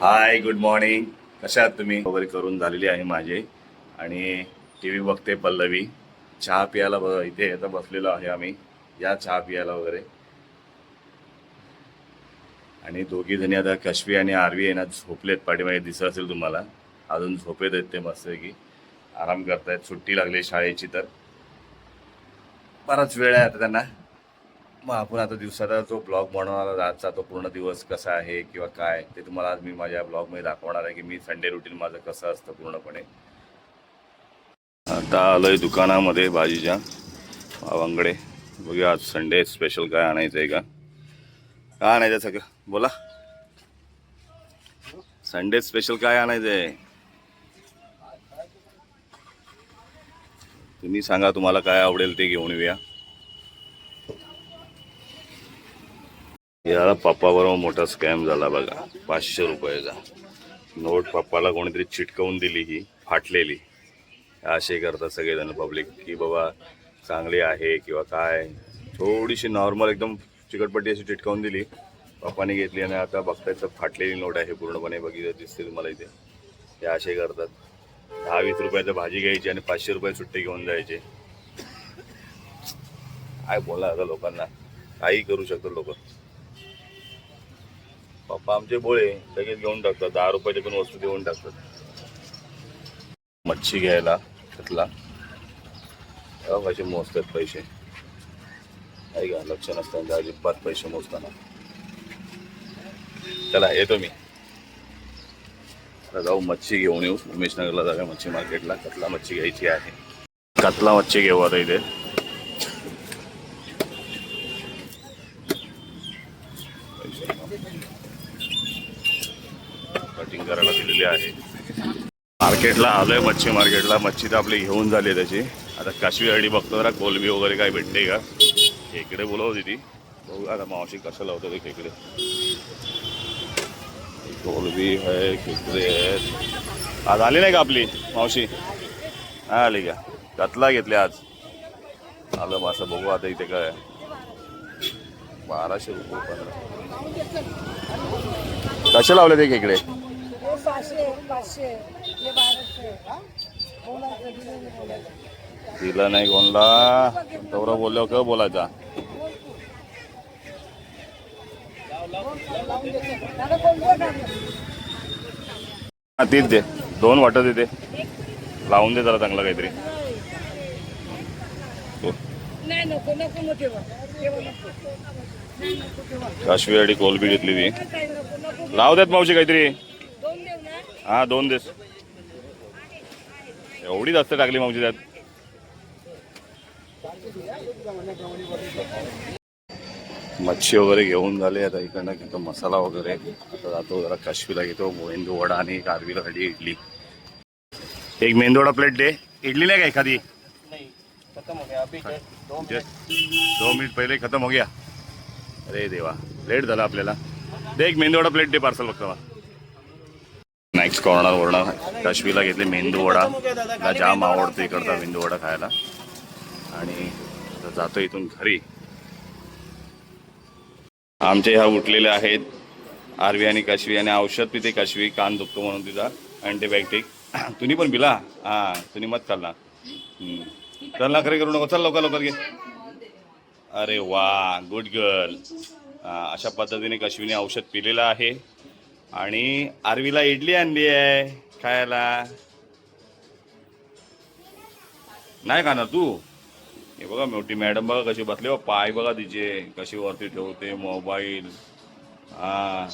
हाय, good morning. कशा आहात तुम्ही? वगैरे करून झालेली आहे माझे. आणि टी व्ही बघते पल्लवी. चहा पियाला इथे आता बसलेलो आहे आम्ही. या चहा पियाला वगैरे. आणि दोघी जणी आता कश्वी आणि आरवी आहे ना, झोपलेत. पाठीमागे दिसत असेल तुम्हाला. अजून झोपेत आहेत ते मस्तपैकी. आराम करतायत. सुट्टी लागली शाळेची तर बराच वेळ आहे आता त्यांना. मग आपण आता दिवसाचा जो ब्लॉग बनवणार आजचा तो पूर्ण दिवस कसा आहे किंवा काय ते तुम्हाला आज मी माझ्या ब्लॉगमध्ये दाखवणार आहे की मी संडे रुटीन माझं कसं असतं पूर्णपणे. आता आलोय दुकानामध्ये भाजीच्या वांगडे. बघूया आज संडे स्पेशल काय आणायचं आहे का. काय आणायचं सगळं बोला. संडे स्पेशल काय आणायचं आहे तुम्ही सांगा. तुम्हाला काय आवडेल ते घेऊन येऊया. याला पप्पाबरोबर मोठा स्कॅम झाला बघा. 500 रुपयाचा नोट पप्पाला कोणीतरी चिटकवून दिली, ही फाटलेली. असे करतात सगळेजण पब्लिक की बाबा चांगली आहे किंवा काय. थोडीशी नॉर्मल एकदम चिकटपट्टी अशी चिटकावून दिली. पप्पाने घेतली आणि आता बघताय तर फाटलेली नोट आहे पूर्णपणे. बघितलं दिसते तुम्हाला इथे. हे असे करतात. 10-20 रुपयाचं भाजी घ्यायची आणि 500 रुपये सुट्टे घेऊन जायचे. काय बोला आता लोकांना. काही करू शकतात लोक. पप्पा आमचे बोळे लगेच घेऊन टाकतात. 10 रुपयाचे पण वस्तू देऊन टाकतात. मच्छी घ्यायला घेतला. कसे मोजतात पैसे. काही का लक्ष नसतं अजिबात पैसे मोजताना. चला येतो मी. आता जाऊ मच्छी घेऊन येऊ. उमेशनगरला जाऊया मच्छी मार्केटला. कतला मच्छी घ्यायची आहे. कतला मच्छी घेऊ आता इथे. कटिंग करायला दिलेली आहे. मार्केटला आलोय मच्छी मार्केटला. मच्छी तर आपली घेऊन झाली त्याची. आता काशवीवाडी बघतो जरा कोलबी वगैरे काय भेटते का. खेकडे बोलवते ती. बघू आता मावशी कसं लावतो ते खेकडे. कोलबी आहे, खेकडे आहेत. आज आली नाही का आपली मावशी. हा आली का. कतला घेतले आज. आलं मग असं बघू आता इथे काय. 1200 रुपये 15. कसे लावले ते खेकडे. दिला नाही कोणला. तेवढं बोलल्यावर का बोलायचा. हा तीच दे. 2 वाटत येते. लावून दे जरा चांगलं काहीतरी. काशवीवाडी कोलबी घेतली ती. लाव देत मावशी काहीतरी. हा 2 देस. एवढी जास्त टाकली मावशी त्यात. मच्छी वगैरे घेऊन झाले. आता इकडनं घेतो मसाला वगैरे. आता जातो जरा काशवीला घेतो मेंदू वडा आणि कारवीला साठी इडली. एक मेंदू वडा प्लेट दे. इडली नाही का एखादी. 2 मिनिट पहिले खतम हो गया. अरे देवा लेट झाला आपल्याला. दे एक मेंदू वडा प्लेट दे पार्सल फक्त. नेक्स्ट कॉर्नर काशवीला घेतले मेंदू वडा. मला जाम आवडतो इकडचा मेंदू वडा खायला. आणि जातो इथून घरी. आमचे ह्या उठलेले आहेत आरवी आणि काशवी. आणि औषध पिते काशवी. कान दुखतो म्हणून तिचा अँटीबायोटिक. तुम्ही पण पिला. हां तुम्ही मत खाल्ला. चल ना खरे करू नको. चल लवकर लवकर घे. अरे वा गुड गर्ल. अशा पद्धतीने काशवीने औषध पिलेलं आहे. आणि आरवीला इडली आणली आहे खायला. नाही खाणार तू. हे बघा मोठी मॅडम बघा कशी बसले. पाय बघा तिचे कशी वरती ठेवते मोबाईल. हा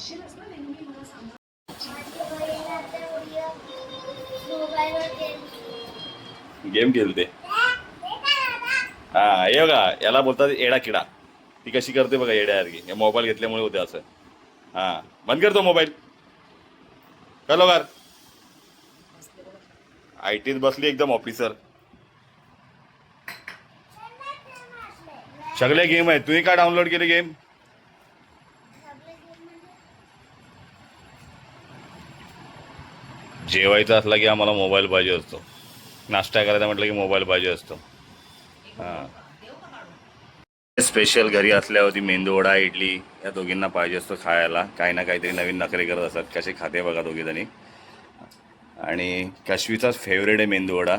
गेम खेळते. हा हे बघा याला बोलतात एडा किडा. ती कशी करते बघा येड्यासारखी. मोबाईल घेतल्यामुळे होते असं. हा बंद करतो मोबाईल. का लवकर. आयटीत बसली एकदम ऑफिसर. सगळे गेम आहेत. तुम्ही का डाउनलोड केले गेम. जेवायचं असला की आम्हाला मोबाईल पाहिजे असतो. नाश्ता करायचा म्हटलं की मोबाईल पाहिजे असतो. हां स्पेशल घरी असल्यावरती मेंदूवडा इडली या दोघींना पाहिजे असतं खायला. काही ना काहीतरी नवीन नखरे करत असतात. कसे खाते बघा दोघीजणी. आणि कश्मीरचाच फेवरेट आहे मेंदूवडा.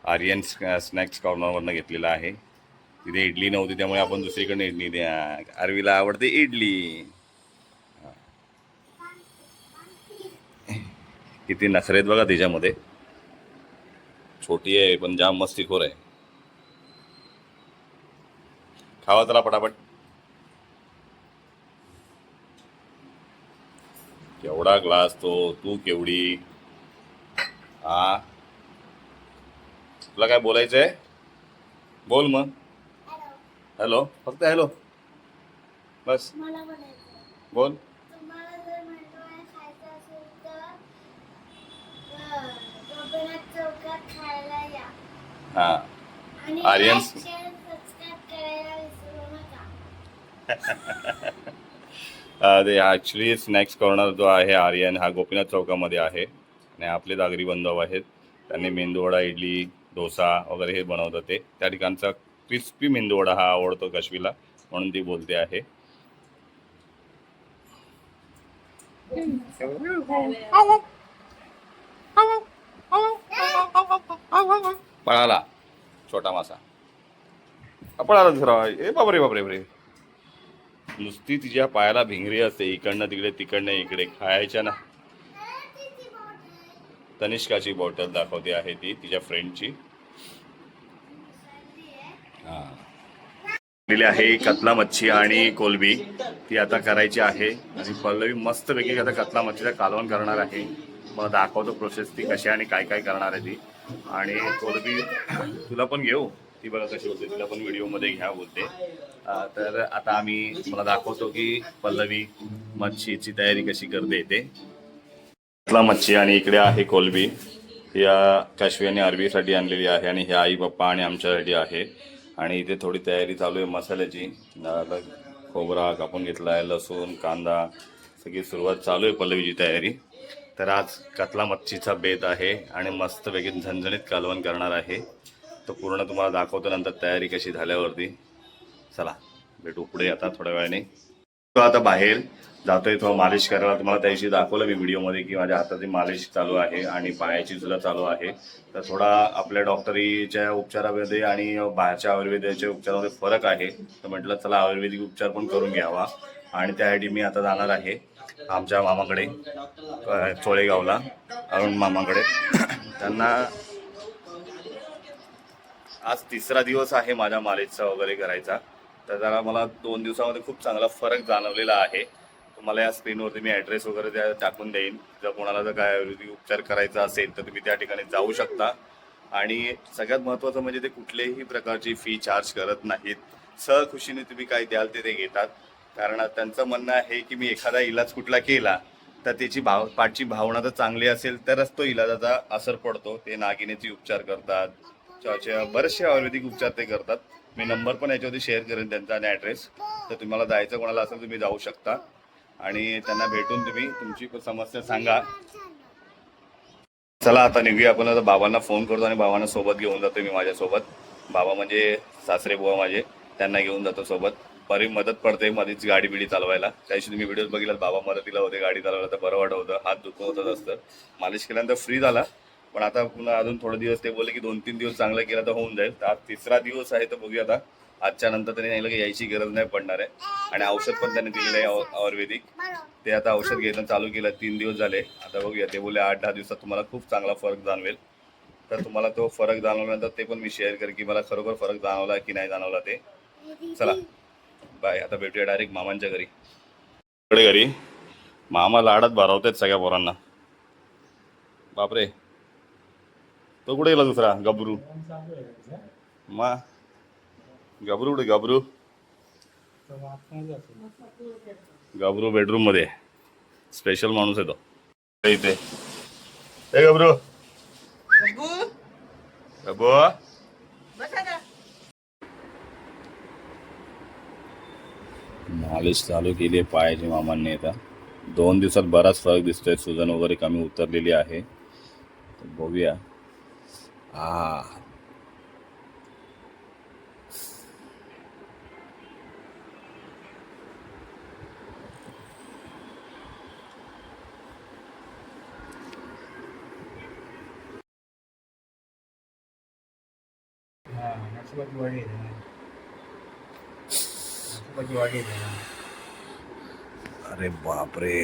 आर्यन स्नॅक्स कॉर्नरवरनं घेतलेला आहे. तिथे इडली नव्हती त्यामुळे आपण दुसरीकडे इडली द्या. आरवीला आवडते इडली. किती नखरे आहेत बघा तिच्यामध्ये. छोटी आहे पण जाम मस्तीखोर आहे. खावा चला पटापट. केवढा ग्लास तो, तू केवढी. हा, तुला काय बोलायचंय? बोल मग. हॅलो, फक्त हॅलो बस. बोल. हा, आर्यन. ते ॲक्च्युली स्नॅक्स कॉर्नर जो आहे आर्यन हा गोपीनाथ चौकामध्ये आहे. आणि आपले दागरी बांधव आहेत. त्यांनी मेंदूवडा, इडली, डोसा वगैरे हे बनवतात. ते त्या ठिकाणचा क्रिस्पी मेंदूवडा हा आवडतो कश्मीरला, म्हणून ती बोलते आहे. पळाला छोटा मासा. पळाला दुसरा. ए बापरे बापरे बापरे. नुसती तिच्या पायाला भिंगरी असते, इकडनं तिकडे तिकडनं इकडे. खायच्या ना. तनिष्काची बॉटल दाखवते आहे ती तिच्या फ्रेंडची. हा, आहे कतला मच्छी आणि कोलबी ती आता करायची आहे. आणि पल्लवी मस्तपैकी आता कतला मच्छीचं कालवण करणार आहे. मग दाखवतो प्रोसेस ती कशी आणि काय काय करणार आहे ती. आणि कोलबी तुला पण घेऊ, ती बघा कशी होते, तिला पण व्हिडिओमध्ये घ्या बोलते. तर आता आम्ही मला दाखवतो की पल्लवी मच्छीची तयारी कशी करते ते. कतला मच्छी आणि इकडे आहे कोलबी. या काश्मी आणि अरबीसाठी आणलेली आहे आणि हे आई पप्पा आणि आमच्यासाठी आहे. आणि इथे थोडी तयारी चालू आहे मसाल्याची. आता खोबरा कापून घेतला आहे, लसूण, कांदा, सगळी सुरुवात चालू आहे पल्लवीची तयारी. तर आज कतला मच्छीचा बेत आहे आणि मस्तपैकी झणझणीत कालवण करणार आहे. तो पूर्ण तुम्हाला दाखवतो नंतर तयारी कशी झाल्यावरती. चला भेटू पुढे आता थोड्या वेळाने. तो आता बाहेर जातोय तो मालिश करायला. तुम्हाला त्याशी दाखवलं मी व्हिडिओमध्ये की माझ्या हाताची मालिश चालू आहे आणि पायाची सुद्धा चालू आहे. तर थोडा आपल्या डॉक्टरीच्या उपचारामध्ये आणि बाहेरच्या आयुर्वेदाच्या उपचारामध्ये फरक आहे. तर म्हटलं चला आयुर्वेदिक उपचार पण करून घ्यावा. आणि त्यासाठी मी आता जाणार आहे आमच्या मामाकडे, चोळेगावला, अरुण मामाकडे. त्यांना आज तिसरा दिवस आहे माझ्या मालिशचा वगैरे करायचा. तर जरा मला 2 दिवसामध्ये खूप चांगला फरक जाणवलेला आहे. तुम्हाला या स्क्रीनवरती मी ॲड्रेस वगैरे त्या टाकून देईन. जर कोणाला जर काय आयुर्वेदिक उपचार करायचा असेल तर तुम्ही त्या ठिकाणी जाऊ शकता. आणि सगळ्यात महत्त्वाचं म्हणजे ते कुठल्याही प्रकारची फी चार्ज करत नाहीत. सहखुशीने तुम्ही काय द्याल ते घेतात. कारण त्यांचं म्हणणं आहे की मी एखादा इलाज कुठला केला तर त्याची पाठची भावना जर चांगली असेल तरच तो इलाजाचा असर पडतो. ते नागिनेचे उपचार करतात, बरेचसे आयुर्वेदिक उपचार ते करतात. मी नंबर पण याच्यावरती शेअर करेन त्यांचा आणि ॲड्रेस. तर तुम्हाला जायचं कोणाला असेल तुम्ही जाऊ शकता आणि त्यांना भेटून तुम्ही तुमची समस्या सांगा. चला आता निघूया आपण. आता बाबांना फोन करतो आणि बाबांना सोबत घेऊन जातो मी माझ्यासोबत. बाबा म्हणजे सासरे बुवा माझे, त्यांना घेऊन जातो सोबत. बरी मदत पडते मध्येच गाडी बिडी चालवायला. त्याशी तुम्ही व्हिडिओ बघितला बाबा मदतीला होते गाडी चालवायला, तर बरं वाटत होतं. हात दुखवतच असतं. मालिश केल्यानंतर फ्री झाला. पण आता पुन्हा अजून थोडे दिवस ते बोलले की 2-3 दिवस चांगलं केलं तर होऊन जाईल. तर आज तिसरा दिवस आहे तर बघूया आता. आजच्या नंतर त्यांनी सांगितलं की यायची गरज नाही पडणार आहे. आणि औषध पण त्यांनी दिलेलं आहे आयुर्वेदिक. ते आता औषध घेणं चालू केलं, 3 दिवस झाले. आता बघूया, ते बोलले 8-10 दिवसात तुम्हाला खूप चांगला फरक जाणवेल. तर तुम्हाला तो फरक जाणवल्यानंतर ते पण मी शेअर करेन की मला खरोखर फरक जाणवला की नाही जाणवला ते. चला बाय. आता भेटूया डायरेक्ट मामांच्या घरी. घरी मामा लाडात भरवतात सगळ्या पोरांना. बापरे, तो कुठे गेला दुसरा गबरू? मा गबरू कुठे? गबरू गबरू बेडरूम मध्ये. स्पेशल माणूस आहे तो इथे. हे गबरू, गबू मालिश चालू केली आहे पायाची मामांनी. आता 2 दिवसात बराच फरक दिसतोय. सुजन वगैरे कमी उतरलेली आहे. तर बघूया. नरसोबाची वाडी आहे ना, नरसोबाची वाडी आहे ना. अरे बापरे.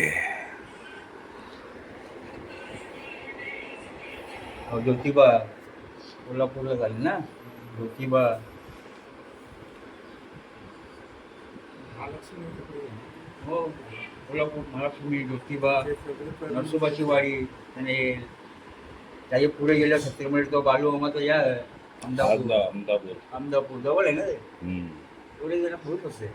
अहो, ज्योतिबा कोल्हापूरला झाली ना, ज्योतिबा. हो, कोल्हापूर महालक्ष्मी, ज्योतिबा, नरसोबाची वाडी. आणि त्याच्या पुढे गेल्या 70 मिनिट तो बालू मामाचा या अहमदापूर. अहमदापूर जवळ आहे ना ते. पुढे गेला बहुत असते.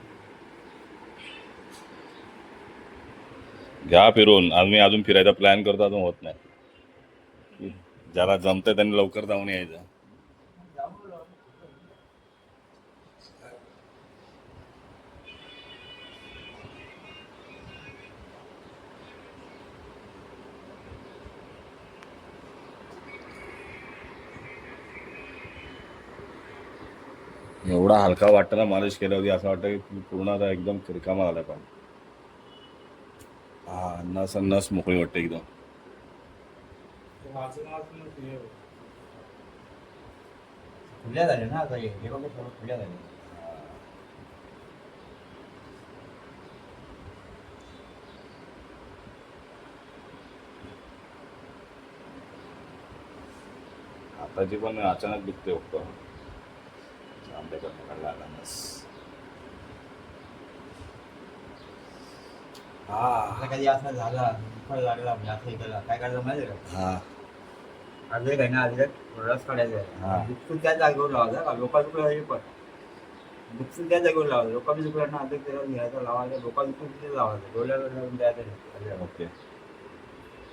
घ्या फिरून. आम्ही अजून फिरायचा प्लॅन करतो, अजून होत नाही. ज्याला जमतंय त्यांनी लवकर जाऊन यायचं. एवढा हलका वाटतं ना मालिश केल्यावरती, असं वाटतं की पूर्ण आता एकदम रिकामा झाला पण. हा, नस नस मोकळी वाटते एकदम. खुल्या झाल्या ना आता, हे बघा सर्व खुल्या झाल्या. आताची पण अचानक दुखते फक्त. आंब्याकडनं काढला नस. आता कधी असा झाला दुखायला लागला म्हणजे असं हे केला काय करायचं माहिती आहे का? हा, अद्रक आहे ना, अद्रक रस काढायचा हा. आहे. दुखून त्या जागेवर लावायचा का लोका दुखला पण दुखून त्या जागेवर लावायचं. लोका बी दुखला ना अद्रक त्याला घ्यायचा लावायचा. लोका दुखून तिथे लावायचं. डोळ्यावर लावून द्यायचं. ओके.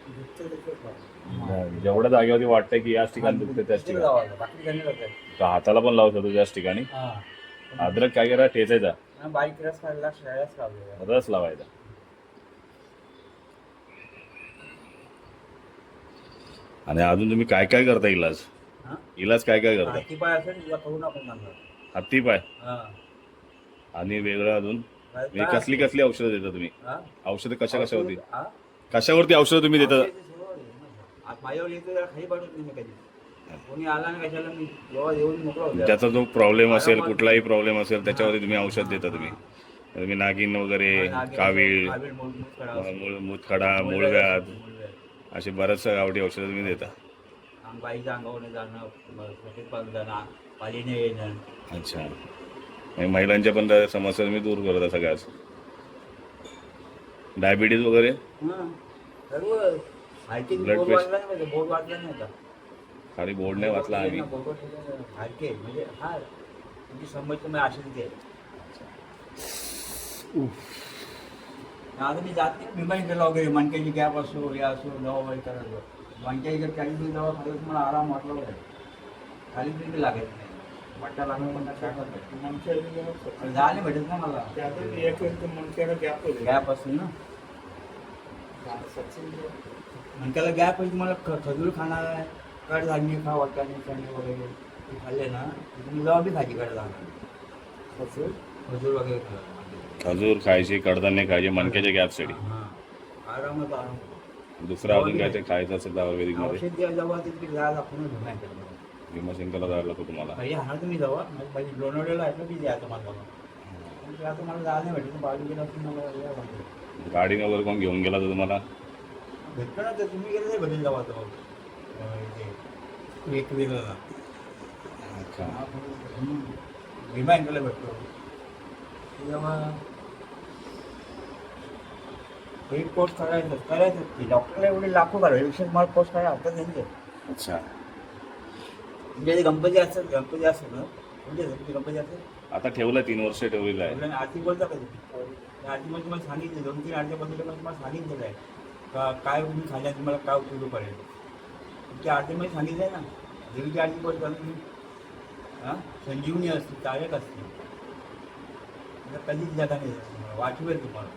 दुखतं तिथेच लावायचं. जेवढ्या जागेवरती वाटतंय की याच ठिकाणी दुखते त्याच तिथेच ठिकाणी लावायचं. बाकी काही नाही करता. तर हाताला पण लावू शकतो त्याच ठिकाणी. हा. अद्रक काय करा, ठेचायचा, हा, बारीक रस काढला रस लावलेला. रस लावायचा. आणि अजून तुम्ही काय काय करता इलाज? हा? इलाज काय काय करता? हाती पाय असेल तुला करू आपण सांगतो. हत्ती पाय हा. आणि वेगळं अजून काय- म्हणजे कसली कसली औषधं देता तुम्ही? हा? औषधं कशा कशावरती? हा? कशावरती औषधं तुम्ही देता? आज माझ्यावर येतो जरा खाली पाठवत नाही मी कधी. कोणी आला ना कशाला मी जेव्हा येऊन मोकळा होतो. ज्याचा जो प्रॉब्लेम असेल, कुठलाही प्रॉब्लेम असेल, त्याच्यावरती तुम्ही औषध देता. तुम्ही नागिन वगैरे, कावीळ, मूतखडा, मूळव्याध, असे बरेच गावठी औषधं तुम्ही देता. बाईच्या अंगावर जाणं, सफेद पान जाणं, पालीने येणं. अच्छा. आणि महिलांच्या पण समस्या तुम्ही दूर करता सगळ्याच. डायबिटीज वगैरे? हा, सर्व हायकिंग Blood बोर्ड pressure. वाचला नाही पाहिजे. बोर्ड वाचला नाही आता. खाली बोर्ड नाही वाचला आम्ही. हायके म्हणजे हा तुमची समज तुम्ही असेल ते. आता मी जात नाही बिमारी केला वगैरे मणक्याची गॅप असो या असो दवा वगैरे करायचं. मणक्याची गॅप चाळीस दवा खाली तुम्हाला आराम वाटला वगैरे खाली तरी लागत नाही. मट्टा लागणं पण काय करतात झाले भेटत ना मला. गॅप असेल ना मणक्याला गॅप आहे. तुम्हाला खजूर खाणार आहे, कडधान्य खा, वाटाणे चणे वगैरे ते खाल्ले ना तुम्ही दवा बी खायची. कडधान्य खजूर वगैरे खा. खजूर खायची, कडधान्य खायचे मणक्याच्या गॅपसाठी. हां, आरामात आराम. दुसरं अजून काय ते खायचं असेल तर आयुर्वेदिक मध्ये औषध द्या दवा तिथे जायला आपण भीमाशंकरला. भीमाशंकरला जायला लागतो तुम्हाला. पहिले हा तुम्ही जावा म्हणजे लोणावळ्याला आहे ना ती द्या तुम्हाला दवा. पण ते आता मला जायला नाही भेटत. बाजू गेला असून मला या भेटत. गाडीने वगैरे कोण घेऊन गेला तर तुम्हाला भेटतो ना ते तुम्ही गेलं नाही भेटेल दवा तो एक वेगळा भीमाशंकरला भेटतो. तेव्हा एक कोर्स करायचं की डॉक्टरला एवढे लाखो करायचे विशेष मला कोर्स करायला हरकत नाही ते. अच्छा. म्हणजे गणपती असतात ना म्हणजे गणपती असतात. आता ठेवलं 3 वर्ष ठेवलेलं आहे. आरती बोलता कधी आरतीमध्ये तुम्हाला सांगितलं 2-3 आरतीमध्ये तुम्हाला सांगितलेलं आहे का काय तुम्ही खाल्ल्या तुम्हाला काय उपयोग पडेल. तुमच्या आरतीमध्ये सांगितलं आहे ना देवीची आरती बोलता तुम्ही. हां, संजीवनी असते, तारक असते. कधीच जगा नाही वाचवेल तुम्हाला,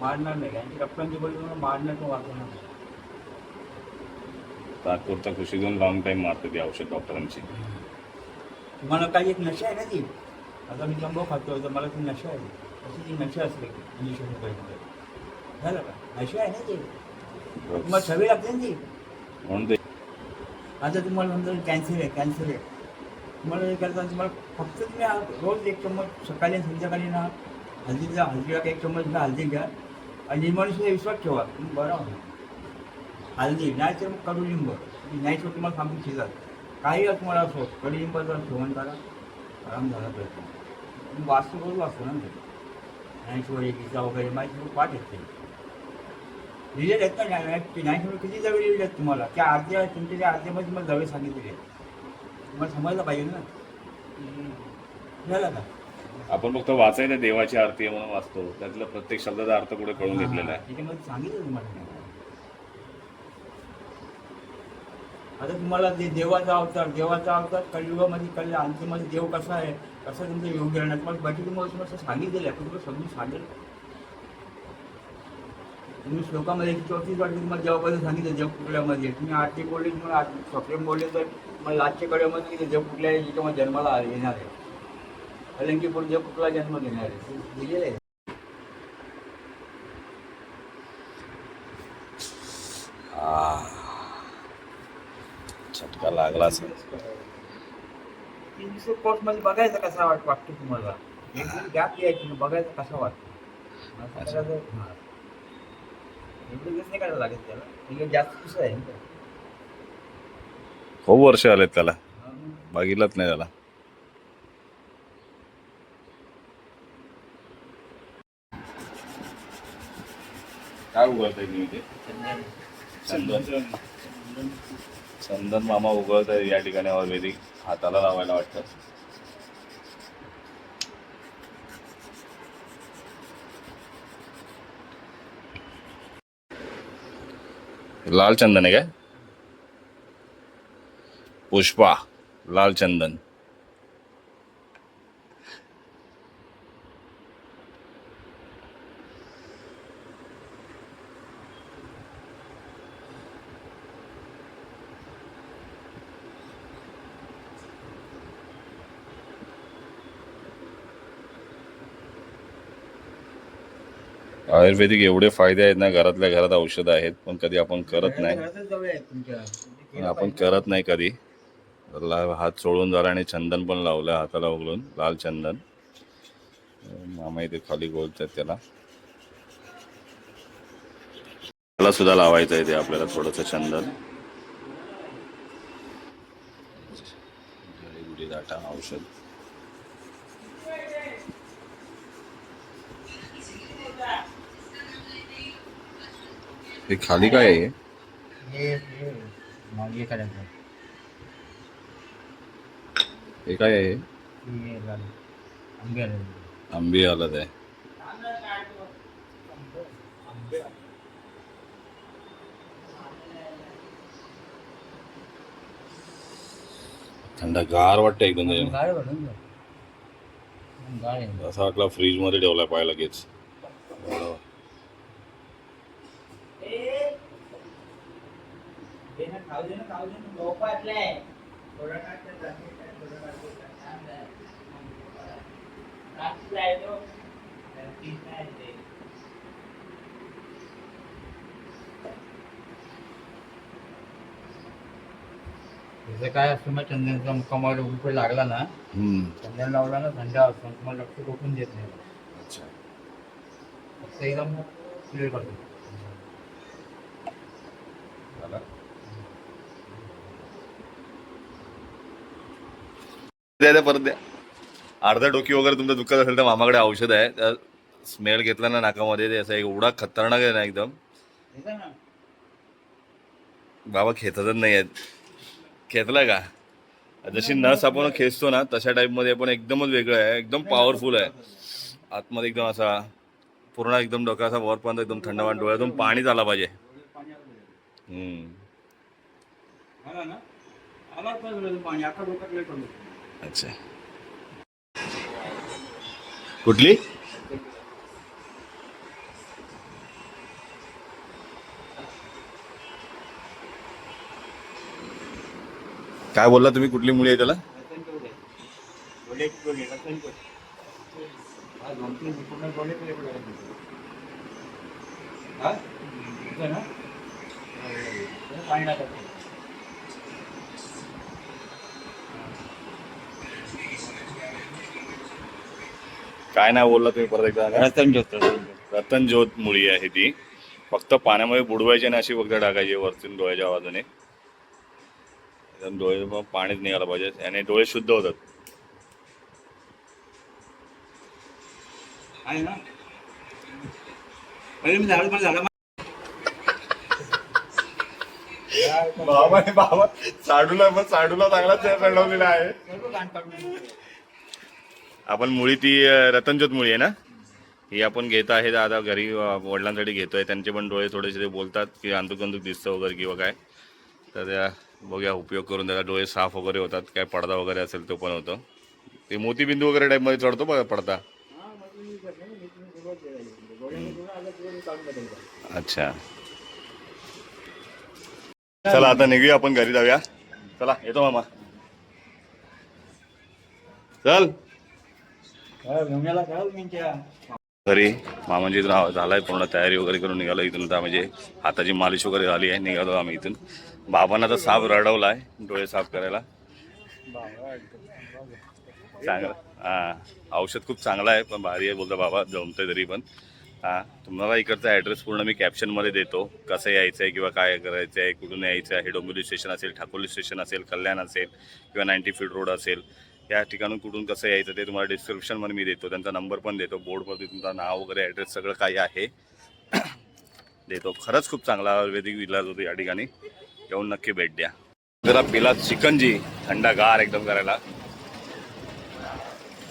मारणार नाही. आणि डॉक्टरांची बोली तुम्हाला मारणार किंवा वाचवणार नाही. तात्पुरता खुशी देऊन लॉंग टाईम मारते ती औषध डॉक्टरांची. तुम्हाला काही एक नशा आहे ना ती. आता मी जंबो खातो तर मला ती नशा आहे. अशी ती नशा असते इंजेक्शन वगैरे झालं का नशा आहे ना ती. तुम्हाला सवय लागते ना ती. म्हणून ते आता तुम्हाला समजा कॅन्सर आहे तुम्हाला हे करताना तुम्हाला फक्त तुम्ही रोज एक चम्मच सकाळी आणि संध्याकाळी ना हळदीला एक चम्मच ना हळदी घ्या आणि लिंबाने विश्वास ठेवा तुम्ही बरं होणार. हळदी नाही तर मग कडुलिंब नाही तर तुम्हाला सांगून शिजत काही तुम्हाला असो कडुलिंबाचा सेवन करा आराम झाला पाहिजे. तुम्ही वास्तू रोज वाचतो ना ज्ञानेश्वरी गीता वगैरे माहिती पाठ येते लिहिलेले आहेत ना ज्ञानेश्वरी किती जवळ लिहिलेले आहेत तुम्हाला त्या अर्ध्या तुमच्या त्या अर्ध्यामध्ये तुम्हाला जवळ सांगितलेले आहेत तुम्हाला समजलं पाहिजे ना झालं का आपण फक्त वाचायला देवाची आरती आहे म्हणून वाचतो, त्यातला प्रत्येक शब्दाचा अर्थ पुढे कळून घेतलेला आहे. त्याच्यामध्ये सांगितलं तुम्हाला आता तुम्हाला ते देवाचा अवतार कलियुगामध्ये कळलं अंतिमध्ये देव कसा आहे कसं तुमचं योग्य राहणार तुम्हाला बाकी तुम्हाला असं सांगितलेलं आहे पण तुम्हाला समजून सांगेल तुम्ही श्लोकामध्ये 34 वाटते तुम्हाला देवाबद्दल सांगितलं देव कुठल्यामध्ये तुम्ही आरती बोलले तुम्हाला स्वप्न बोलले तर तुम्हाला लाचच्या कड्यामध्ये देव कुठल्या याच्यामध्ये जन्माला येणार आहे अलंकीपूर देव कुठला जन्म घेणार आहे दिलेलं आहे. झटका लागला असेल. 3 दिवस कोर्समध्ये बघायचं कसा वाटतो तुम्हाला एक दिवस गॅप घ्यायची बघायचं कसा वाटतो एवढे दिवस नाही करायला लागेल त्याला जास्त कसं आहे खूप वर्ष आलेत त्याला, बघितलंच नाही त्याला. काय उघडताय तुम्ही ते? चंदन मामा उघडत आहे या ठिकाणी आयुर्वेदिक हाताला लावायला वाटतं. लाल चंदन आहे काय? पुष्पा लाल चंदन. आयुर्वेदिक एवढे फायदे आहेत ना, घरातल्या घरात औषधं आहेत पण कधी आपण करत नाही. पण आपण करत नाही कधी. हात सोडून झाला आणि चंदन पण लावलं हाताला उघडून लाल चंदन. मामा इथे खाली बोलतात त्याला सुद्धा लावायचं आहे ते आपल्याला थोडंसं चंदन. जडीबुटी दाटा औषध हे खाली काय आहे? हे काय आहे? आंबे आलं आहे. थंडगार वाटतं एकदम. असं वाटलं फ्रीज मध्ये ठेवला पाहिजे लगेच. काय असतं मग चंदनचा मुक्कामावर रुपये लागला ना चंदन लावला ना थंड असतो तुम्हाला रक्त रोखून देत नाही. अच्छा. फक्त एकदम क्लिअर करतो. परत द्या. अर्धा डोकी वगैरे तुमचं दुखत असेल तर मामाकडे औषध आहे. त्या स्मेल घेतला ना नाकामध्ये ते असं एवढा खतरनाक आहे ना एकदम. बाबा खेचतच नाही आहेत. खेचलाय का? जशी नस आपण खेचतो ना तशा टाईप मध्ये पण एकदमच वेगळं आहे. एकदम पॉवरफुल आहे. आतमध्ये एकदम असा पूर्ण एकदम डोका असा वरपर्यंत एकदम थंडवान डोळ्यातून पाणी झाला पाहिजे. अच्छा. कुठली? काय बोलला तुम्ही? कुठली मुली आहे त्याला? काय नाही बोलला तुम्ही परत एकदा सांगा. रतनज्योत मुळी आहे ती. फक्त पाण्यामध्ये बुडवायची आणि अशी फक्त टाकायची वरतून डोळ्याच्या बाजूने. एकदम डोळे मग पाणीच निघायला पाहिजे आणि डोळे शुद्ध होतात. आहे ना पहिले मी झालं बाबा साडूला चांगला चढवलेला आहे. आपण मुळी ती रतनज्योत मुळी आहे ना, ही आपण घेत आहे आता घरी वडिलांसाठी घेतोय. त्यांचे पण डोळे थोडेसे बोलतात की अंधुक दिसतं वगैरे किंवा काय, तर त्या बघूया उपयोग करून त्याला डोळे साफ वगैरे होतात. काय पडदा वगैरे असेल तो पण होतो. ते मोतीबिंदू वगैरे टाईपमध्ये चढतो बघा पडदा. अच्छा चला आता निघूया आपण घरी जाऊया. चला येतो मामा. चल घरी मामाजी इथून झालाय पूर्ण तयारी वगैरे करून निघालो इथून. आता म्हणजे हाताची मालिश वगैरे झाली आहे. निघालो आम्ही इथून. बाबांना तर साफ रडवलाय डोळे साफ करायला. चांगलं हा औषध खूप चांगलं आहे पण भारी आहे बोलता बाबा. जमतंय तरी पण. हां तुम्हाला इकडचा ॲड्रेस पूर्ण मी कॅप्शनमध्ये देतो. कसं यायचं आहे किंवा काय करायचं आहे, कुठून यायचं आहे. डोंबिवली स्टेशन असेल, ठाकोली स्टेशन असेल, कल्याण असेल किंवा 90 फीट रोड असेल, या ठिकाणून कुठून कसं यायचं ते तुम्हाला डिस्क्रिप्शनमध्ये मी देतो. त्यांचा नंबर पण देतो. बोर्डवरती तुमचं नाव वगैरे ॲड्रेस सगळं काही आहे देतो. खरंच खूप चांगला आयुर्वेदिक इलाज होतो या ठिकाणी. येऊन नक्की भेट द्या. जरा पिला चिकनजी थंडगार एकदम करायला.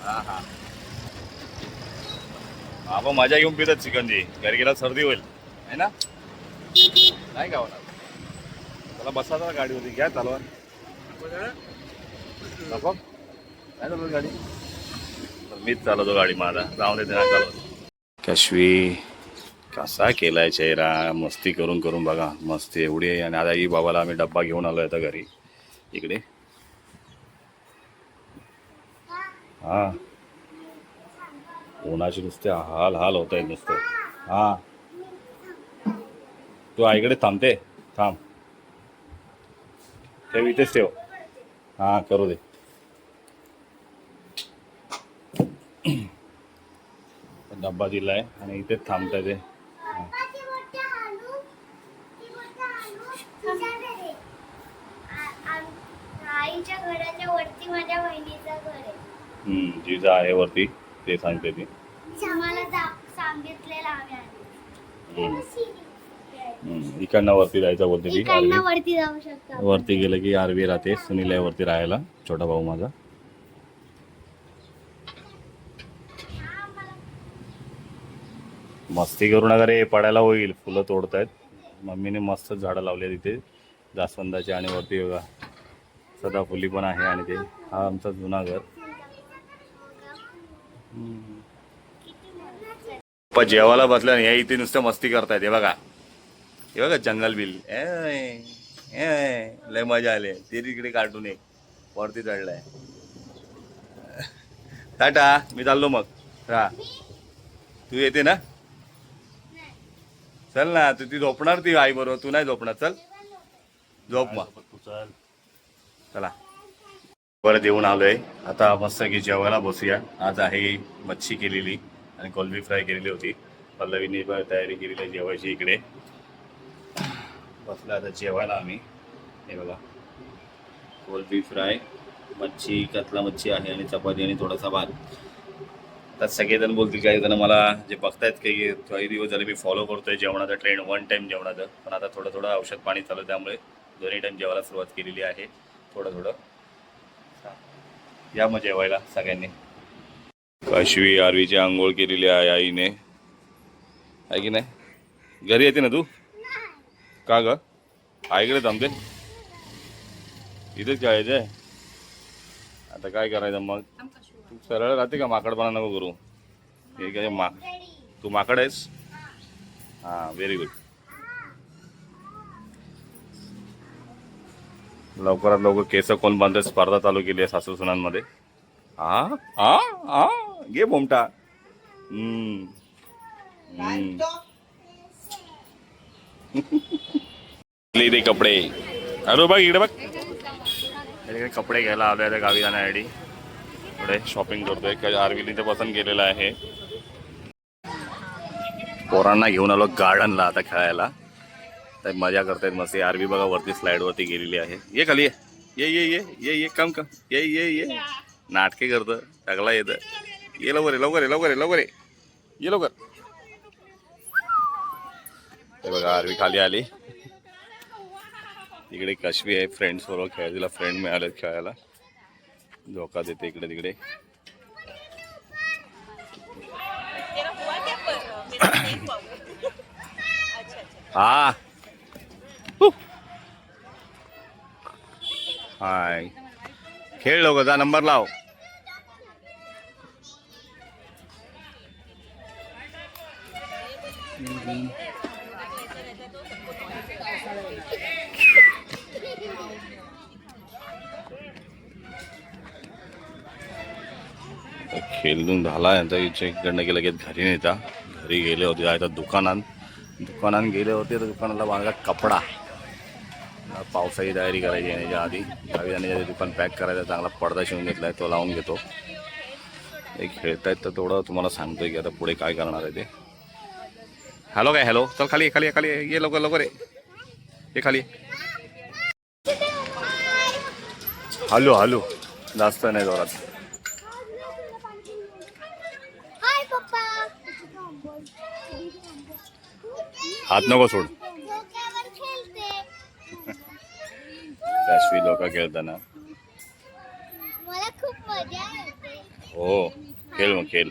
हां हां आपण मजा घेऊन पितात चिकनजी. घरी गेला सर्दी होईल आहे ना, नाही का होणार. त्याला बसा गाडी होती घ्या चालवा. नको काय चालवत गाडी, मीच चालवतो गाडी. माझा जाऊन देते ना चालवत. कशवी कसा केलाय चेहरा मस्ती करून करून बघा. मस्ती एवढी आहे. आणि आता ही बाबाला आम्ही डब्बा घेऊन आलोय आता घरी इकडे. हां उन्हाचे नुसते हाल हाल होत आहेत नुसते. हां तू आईकडे थांबते थांब ठेव इथेच ठेव. हां करू दे. डब्बा दिलाय आणि इथेच थांबताय ते. आईच्या घराच्या वरती माझ्या बहिणीचं घर आहे. जिजा आहे वरती ते सांगते ती. सांगितलेलं इकडनं वरती जायचं बोलते ती. वरती जाऊ शकता. वरती गेलं की आरवी राहते. सुनील आहे वरती राहायला, छोटा भाऊ माझा. मस्ती करू नका रे, पडायला होईल. फुलं तोडतायत. मम्मीने मस्त झाडं लावली तिथे जास्वंदाची. आणि वरती बघा सदाफुली पण आहे. आणि ते हा आमचा जुना घर. पण जेवायला बसल्या या इथे नुसतं मस्ती करतायत. हे बघा हे बघा जंगल बिल लय मजा आले. ते तिकडे कार्टून एक वरती चढलाय. टाटा मी चाललो मग. हा तू येते ना, चल ना. तू ती झोपणार ती आई बरोबर, तू नाही झोपणार. चल झोप मग तू चल. चला परत येऊन आलोय आता मस्त की जेवायला बसूया. आज आहे मच्छी केलेली आणि कोलंबी फ्राय केलेली होती. पल्लवीने तयारी केलेली आहे जेवायची. इकडे बसला आता जेवायला आम्ही. हे बघा कोलंबी फ्राय, मच्छी, कतला मच्छी आहे आणि चपाती आणि थोडासा भात. तर सगळेजण बोलतील, काही जण मला जे बघतायत की काही दिवस झाले मी फॉलो करतोय जेवणाचा ट्रेंड, 1 टाईम जेवणाचं. पण आता थोडं थोडं औषध पाणी चालू त्यामुळे 2 टाईम जेवायला सुरुवात केलेली आहे. थोडं थोडं या मग जेवायला सगळ्यांनी. काशवी आरवीची आंघोळ केलेली आहे आईने, आहे की नाही. घरी येते ना तू, का ग आईकडे थांबते. इथेच खेळायचं आहे आता. काय करायचं मग. तू सरळ राहते का, माकडपणा नको करू. हे काय तू माकड आहेस. हां व्हेरी गुड. लवकरात लवकर केस कोण बांधत स्पर्धा चालू केली आहे सासू सुनांमध्ये. हा हा हा घे बोमटा. इथे कपडे. अरे बघ इकडे बघ, कपडे घ्यायला आलोय त्या गावी जाण्यासाठी. पुढे शॉपिंग करतोय. काही आरवीली इथे पसंत केलेलं आहे. पोरांना घेऊन आलो गार्डनला आता खेळायला. तर मजा करतायत मस्त. आरवी बघा वरती स्लाइड वरती गेलेली आहे. ये खाली ये ये ये ये ये कम कम ये ये ये नाटके करतं. टाकला येतं. ये लवकर लवकर लवकर लवकर ये लवकर. हे बघा आरवी खाली आली. तिकडे कशवी आहे फ्रेंड्स बरोबर खेळायला. तिला फ्रेंड मिळाले खेळायला. धोका देते इकडे तिकडे. हा हाय खेळ लोक जा नंबर लाव. खेळून झाला यांचा इकडनं की लगेच घरी नेता. घरी गेले होते आता दुकानात गेले होते. तर दुकानाला बांधला कपडा. पावसाची तयारी करायची येण्याच्या आधी. जाण्याच्या दुकान पॅक करायचं. चांगला पडदा शिवून घेतलाय तो लावून घेतो. हे खेळतायत तर तेवढं तुम्हाला सांगतोय की आता पुढे काय करणार आहे ते. हॅलो काय हॅलो चल खाली खाली खाली ये लवकर लवकर ये खाली. हॅलो हॅलो जास्त नाही जोरात. हाय पप्पा. हात नको सोड. डोक्यावर खेळते. काश्वी लोक खेळताना. मला खूप मजा येते. हो खेळ मग खेळ.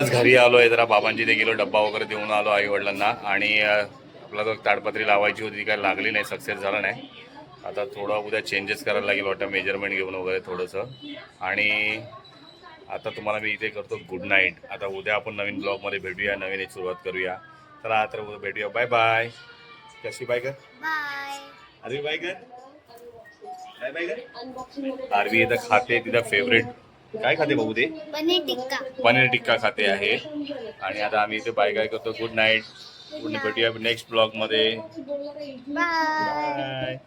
घरी आलोय जरा बाबांची ते गेलो. डब्बा वगैरे देऊन आलो आई वडिलांना. आणि आपला तो ताडपत्री लावायची होती ती काय लागली नाही. सक्सेस झाला नाही. आता थोडं उद्या चेंजेस करायला लागेल वाटतं. मेजरमेंट घेऊन वगैरे थोडंसं. आणि आता तुम्हाला मी इथे करतो गुड नाईट. आता उद्या आपण नवीन ब्लॉगमध्ये भेटूया. नवीन एक सुरुवात करूया. चला तर उद्या भेटूया. Bye bye. कशी बाय कर. बाय. आरवी बाय कर. बाय बाय कर. आरवी इथं खाते. तिथं फेवरेट काय खाते बघू ते. पनीर टिक्का खाते आहे. आणि आता आम्ही इथे बाय काय करतो. Good night. भेटूया नेक्स्ट ब्लॉगमध्ये. बाय. बाय.